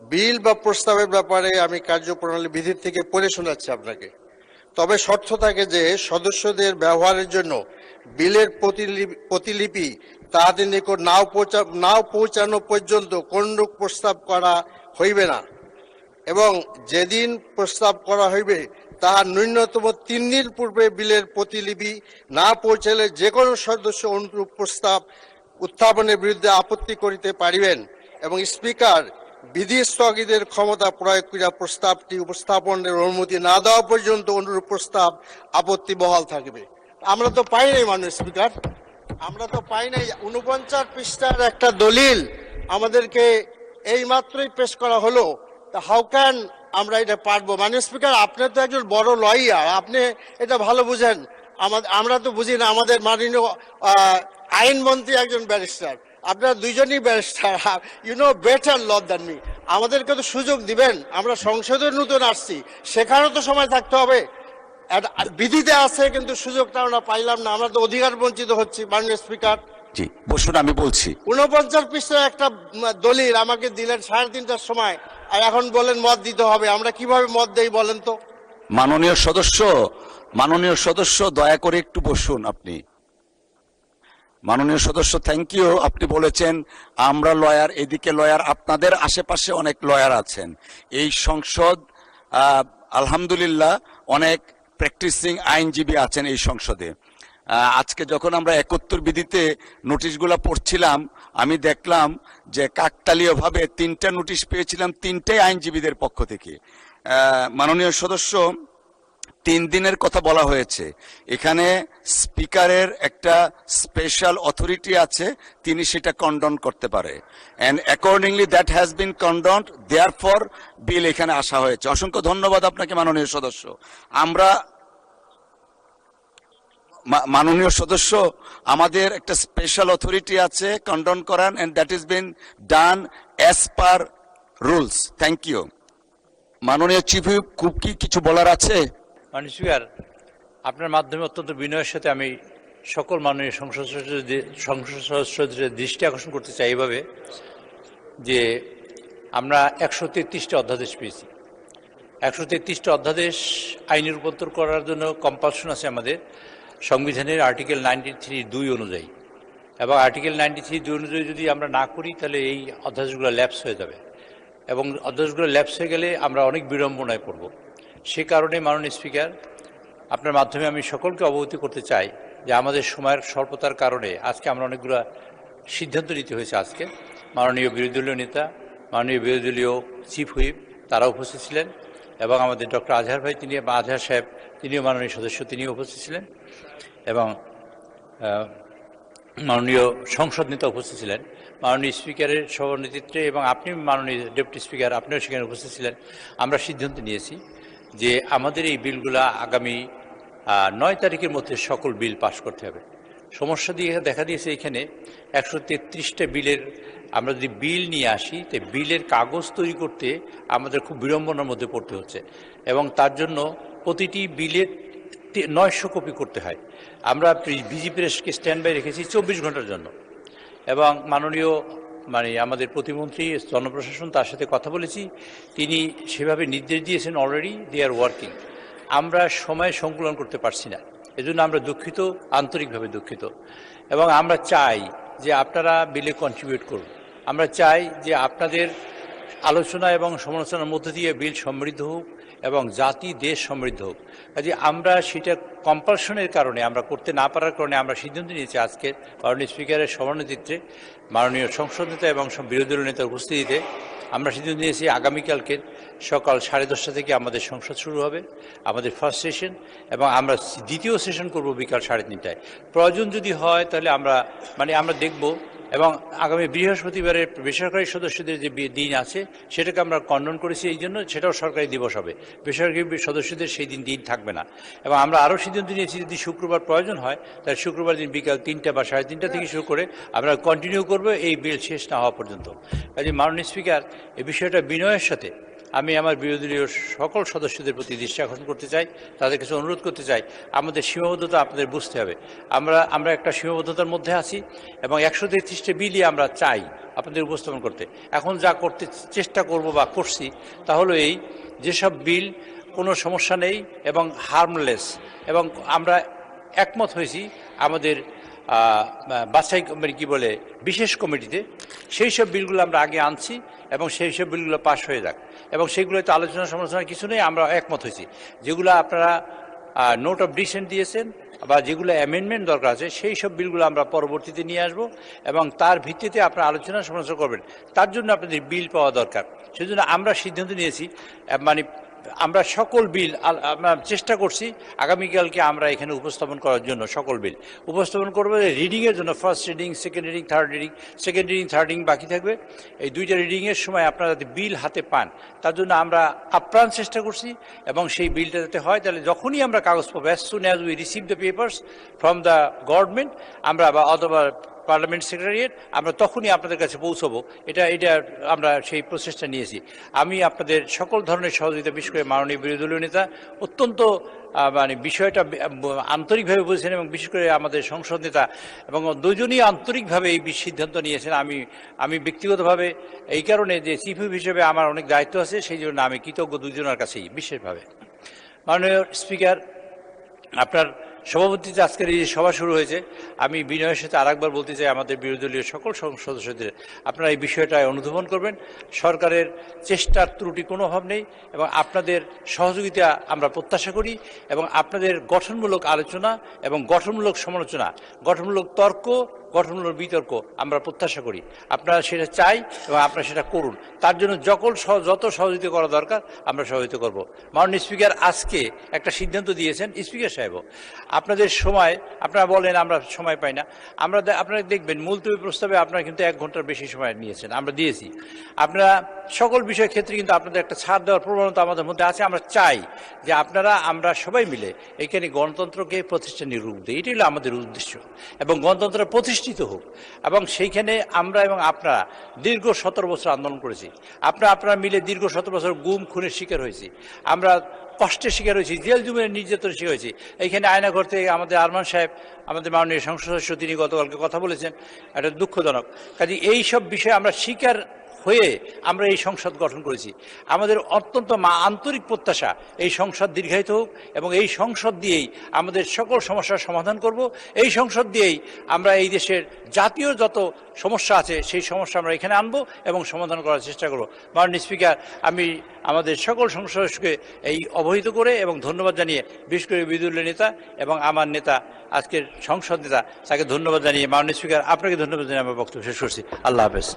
বিল বা প্রস্তাবের ব্যাপারে আমি কার্যপ্রণালী বিধি থেকে পড়ে শোনাচ্ছি আপনাকে। তবে শর্ত থাকে যে সদস্যদের ব্যবহারের জন্য বিলের প্রতিলিপি তাহাদের নিকট নাও পৌঁছানো পর্যন্ত কোনরূপ প্রস্তাব করা হইবে না, এবং যেদিন প্রস্তাব করা হইবে তাহার ন্যূনতম 3 দিন পূর্বে বিলের প্রতিলিপি না পৌঁছালে যে কোনো সদস্য অনুরূপ প্রস্তাব উত্থাপনের বিরুদ্ধে আপত্তি করিতে পারিবেন, এবং স্পিকার বিধি স্থগিতের ক্ষমতা প্রয়োগ করিয়া প্রস্তাবটি উপস্থাপনের অনুমতি না দেওয়া পর্যন্ত অনুরূপ প্রস্তাব আপত্তি বহাল থাকবে। আমরা তো পাই নাই, মাননীয় স্পিকার, আমরা তো পাই নাই। 49 পৃষ্ঠার একটা দলিল আমাদেরকে এই মাত্রই পেশ করা হলো। হাউ ক্যান আমরা এটা পারবো? মাননীয় স্পিকার, আপনি তো একজন বড় লয়ার, আপনি এটা ভালো বুঝেন, আমরা তো বুঝি না। আমাদের মাননীয় আইনমন্ত্রী একজন ব্যারিস্টার, আপনারা দুইজনই barrister, you know better law than me. আমাদেরকে তো সুযোগ দিবেন, আমরা সংসদে নতুন আসছি, সেখানেও তো সময় থাকতে হবে। বিধিতে আছে কিন্তু সুযোগটা আমরা পাইলাম না, আমরা তো অধিকার বঞ্চিত হচ্ছি। মাননীয় স্পিকার, জি বসুন, আমি বলছি। 49 পৃষ্ঠার একটা দলিল আমাকে দিলেন 3:30টার সময়, আর এখন বলেন মত দিতে হবে। আমরা কিভাবে মত দেই বলেন তো? মাননীয় সদস্য দয়া করে একটু বসুন। আপনি মাননীয় সদস্য, থ্যাংক ইউ। আপনি বলেছেন আমরা লয়ার, এদিকে লয়ার, আপনাদের আশেপাশে অনেক লয়ার আছেন। এই সংসদ আলহামদুলিল্লাহ অনেক প্র্যাকটিসিং আইনজীবী আছেন এই সংসদে। আজকে যখন আমরা 71 বিধিতে নোটিশগুলো পড়ছিলাম, আমি দেখলাম যে কাকতালীয়ভাবে 3টা নোটিশ পেয়েছিলাম, 3টাই আইনজীবীদের পক্ষ থেকে। মাননীয় সদস্য, 3 দিনের কথা বলা হয়েছে। এখানে স্পিকারের একটা স্পেশাল অথরিটি আছে, তিনি সেটা কন্ডন করতে পারে, and accordingly that has been condoned, therefore bill এখানে আসা হয়েছে। অসংখ্য ধন্যবাদ আপনাকে মাননীয় সদস্য। মাননীয় সদস্য, আমাদের একটা স্পেশাল অথরিটি আছে কন্ডন করান, and that is been done as per rules. Thank you. মাননীয় চিফ হুইপ, খুব কিছু বলার আছে? মাননীয় স্পিকার, আপনার মাধ্যমে অত্যন্ত বিনয়ের সাথে আমি সকল মাননীয় সংসদ সদস্যদের দৃষ্টি আকর্ষণ করতে চাই এইভাবে যে আমরা 133টা অধ্যাদেশ পেয়েছি। 133টা অধ্যাদেশ আইনে রূপান্তর করার জন্য কম্পালশন আছে আমাদের সংবিধানের আর্টিকেল 93(2) অনুযায়ী, এবং আর্টিকেল 93(2) অনুযায়ী যদি আমরা না করি তাহলে এই অধ্যাদেশগুলো ল্যাপস হয়ে যাবে, এবং অধ্যাদেশগুলো ল্যাপস হয়ে গেলে আমরা অনেক বিড়ম্বনায় পড়ব। সে কারণে মাননীয় স্পিকার, আপনার মাধ্যমে আমি সকলকে অবগতি করতে চাই যে আমাদের সময়ের স্বল্পতার কারণে আজকে আমরা অনেকগুলো সিদ্ধান্ত নিতে হয়েছে। আজকে মাননীয় বিরোধী দলীয় নেতা, মাননীয় বিরোধী দলীয় চিফ হুইপ তারা উপস্থিত ছিলেন, এবং আমাদের ডক্টর আজহার ভাই, আজহার সাহেব, তিনিও মাননীয় সদস্য, তিনিও উপস্থিত ছিলেন, এবং মাননীয় সংসদ নেতা উপস্থিত ছিলেন, মাননীয় স্পিকারের সভানেতৃত্বে, এবং আপনি মাননীয় ডেপুটি স্পিকার আপনিও সেখানে উপস্থিত ছিলেন। আমরা সিদ্ধান্ত নিয়েছি যে আমাদের এই বিলগুলা আগামী 9 তারিখের মধ্যে সকল বিল পাশ করতে হবে। সমস্যা দেখা দিয়েছে এখানে 133টা বিলের, আমরা যদি বিল নিয়ে আসি তো বিলের কাগজ তৈরি করতে আমাদের খুব বিড়ম্বনার মধ্যে পড়তে হচ্ছে, এবং তার জন্য প্রতিটি বিলের 900 কপি করতে হয়। আমরা বিজি প্রেসকে স্ট্যান্ড বাই রেখেছি 24 ঘন্টার জন্য, এবং মাননীয় আমাদের প্রতিমন্ত্রী জনপ্রশাসন, তার সাথে কথা বলেছি, তিনি সেভাবে নির্দেশ দিয়েছেন, অলরেডি দে আর ওয়ার্কিং। আমরা সময় সংকুলন করতে পারছি না, এজন্য আমরা দুঃখিত, আন্তরিকভাবে দুঃখিত, এবং আমরা চাই যে আপনারা বিলে কন্ট্রিবিউট করুন। আমরা চাই যে আপনাদের আলোচনা এবং সমালোচনার মধ্য দিয়ে বিল সমৃদ্ধ হোক এবং জাতি দেশ সমৃদ্ধ হোক। কাজে আমরা সেটা কম্পালশনের কারণে, আমরা করতে না পারার কারণে আমরা সিদ্ধান্ত নিয়েছি আজকে মাননীয় স্পিকারের সভানেতৃত্বে, মাননীয় সংসদ নেতা এবং বিরোধী দলীয় নেতার উপস্থিতিতে আমরা সিদ্ধান্ত নিয়েছি আগামীকালকে সকাল 10:30 থেকে আমাদের সংসদ শুরু হবে, আমাদের ফার্স্ট সেশন, এবং আমরা দ্বিতীয় সেশন করব বিকাল 3:30টায়। প্রয়োজন যদি হয় তাহলে আমরা দেখব, এবং আগামী বৃহস্পতিবারের বেসরকারি সদস্যদের যে দিন আছে সেটাকে আমরা কন্ডন করেছি, এই জন্য সেটাও সরকারি দিবস হবে, বেসরকারি সদস্যদের সেই দিন থাকবে না। এবং আমরা আরও সিদ্ধান্ত নিয়েছি যদি শুক্রবার প্রয়োজন হয় তাহলে শুক্রবার দিন বিকাল 3টা বা 3:30 থেকে শুরু করে আমরা কন্টিনিউ করব এই বিল শেষ না হওয়া পর্যন্ত। কাজে মাননীয় স্পিকার, এই বিষয়টা বিনয়ের সাথে আমি আমার বিরোধী দলীয় সকল সদস্যদের প্রতি দৃষ্টি আকর্ষণ করতে চাই, তাদের কাছে অনুরোধ করতে চাই, আমাদের সীমাবদ্ধতা আপনাদের বুঝতে হবে। আমরা একটা সীমাবদ্ধতার মধ্যে আছি এবং 133টি বিলই আমরা চাই আপনাদের উপস্থাপন করতে। এখন যা করতে চেষ্টা করব বা করছি তা হলো এই, যেসব বিল কোনো সমস্যা নেই এবং হার্মলেস, এবং আমরা একমত হয়েছি আমাদের বাছাই কি বলে বিশেষ কমিটিতে, সেই সব বিলগুলো আমরা আগে আনছি এবং সেই সব বিলগুলো পাশ হয়ে যাক, এবং সেইগুলোতে আলোচনা সমালোচনার কিছু নেই, আমরা একমত হয়েছি। যেগুলো আপনারা নোট অফ ডিসেন্ট দিয়েছেন বা যেগুলো অ্যামেন্ডমেন্ট দরকার আছে, সেই সব বিলগুলো আমরা পরবর্তীতে নিয়ে আসব এবং তার ভিত্তিতে আপনারা আলোচনা সমালোচনা করবেন। তার জন্য আপনাদের বিল পাওয়া দরকার। সেই জন্য আমরা সিদ্ধান্ত নিয়েছি, মানে আমরা সকল বিল আমরা চেষ্টা করছি আগামীকালকে আমরা এখানে উপস্থাপন করার জন্য সকল বিল উপস্থাপন করবো। রিডিংয়ের জন্য first reading, second reading, third reading, second reading, third reading বাকি থাকবে। এই দুইটা রিডিংয়ের সময় আপনারা যাতে বিল হাতে পান, তার জন্য আমরা আপ্রাণ চেষ্টা করছি, এবং সেই বিলটা যাতে হয়, তাহলে যখনই আমরা কাগজ পাবো, as soon as we receive the papers from the government, আমরা বা অথবা পার্লামেন্ট সেক্রেটারিয়েট, আমরা তখনই আপনাদের কাছে পৌঁছবো। এটা আমরা সেই প্রচেষ্টা নিয়েছি। আমি আপনাদের সকল ধরনের সহযোগিতা, বিশেষ করে মাননীয় বিরোধী দলীয় নেতা অত্যন্ত মানে বিষয়টা আন্তরিকভাবে বলছেন, এবং বিশেষ করে আমাদের সংসদ নেতা এবং দুজনই আন্তরিকভাবে এই সিদ্ধান্ত নিয়েছেন। আমি ব্যক্তিগতভাবে এই কারণে যে চিফ হুইপ হিসেবে আমার অনেক দায়িত্ব আছে, সেই জন্য আমি কৃতজ্ঞ দুজনের কাছেই বিশেষভাবে। মাননীয় স্পিকার, আপনার সভাপতিতে আজকের এই যে সভা শুরু হয়েছে, আমি বিনয়ের সাথে আরেকবার বলতে চাই আমাদের বিরোধী দলীয় সকল সদস্যদের, আপনারা এই বিষয়টায় অনুধাবন করবেন। সরকারের চেষ্টার ত্রুটি কোনো অভাব নেই এবং আপনাদের সহযোগিতা আমরা প্রত্যাশা করি, এবং আপনাদের গঠনমূলক আলোচনা এবং গঠনমূলক সমালোচনা, গঠনমূলক তর্ক, গঠনমূলক বিতর্ক আমরা প্রত্যাশা করি। আপনারা সেটা চাই এবং আপনারা সেটা করুন। তার জন্য যত সহযোগিতা করা দরকার আমরা সহযোগিতা করব। মাননীয় স্পিকার আজকে একটা সিদ্ধান্ত দিয়েছেন, স্পিকার সাহেবও আপনাদের সময়, আপনারা বলেন আমরা সময় পাই না, আপনারা দেখবেন মুলতবি প্রস্তাবে আপনারা কিন্তু 1 ঘন্টার বেশি সময় নিয়েছেন, আমরা দিয়েছি। আপনারা সকল বিষয়ের ক্ষেত্রে কিন্তু আপনাদের একটা ছাড় দেওয়ার প্রবণতা আমাদের মধ্যে আছে। আমরা চাই যে আমরা সবাই মিলে এখানে গণতন্ত্রকে প্রতিষ্ঠানের রূপ দিই, এটাই হলো আমাদের উদ্দেশ্য, এবং গণতন্ত্র প্রতিষ্ঠিত হোক। এবং সেইখানে আমরা এবং আপনারা দীর্ঘ 17 বছর আন্দোলন করেছি। আপনারা মিলে দীর্ঘ 17 বছর গুম খুনের শিকার হয়েছি, আমরা কষ্টের শিকার হয়েছি, জেল জুমের নির্যাতনের শিকার হয়েছি। এইখানে আয়নাঘর থেকে আমাদের আরমান সাহেব, আমাদের মাননীয় সংসদ সদস্য, তিনি গতকালকে কথা বলেছেন, এটা দুঃখজনক। কাজে এই সব বিষয়ে আমরা শিকার হয়ে আমরা এই সংসদ গঠন করেছি। আমাদের অত্যন্ত আন্তরিক প্রত্যাশা এই সংসদ দীর্ঘায়িত হোক, এবং এই সংসদ দিয়েই আমাদের সকল সমস্যার সমাধান করব। এই সংসদ দিয়েই আমরা এই দেশের জাতীয় যত সমস্যা আছে সেই সমস্যা আমরা এখানে আনবো এবং সমাধান করার চেষ্টা করব। মাননীয় স্পিকার, আমি আমাদের সকল সংসদ সদস্যকে এই অবহিত করে এবং ধন্যবাদ জানিয়ে, বিশেষ করে বিরোধী দলীয় নেতা এবং আমার নেতা, আজকের সংসদ নেতা, তাকে ধন্যবাদ জানিয়ে, মাননীয় স্পিকার আপনাকে ধন্যবাদ জানিয়ে আমার বক্তব্য শেষ করছি। আল্লাহ হাফেজ।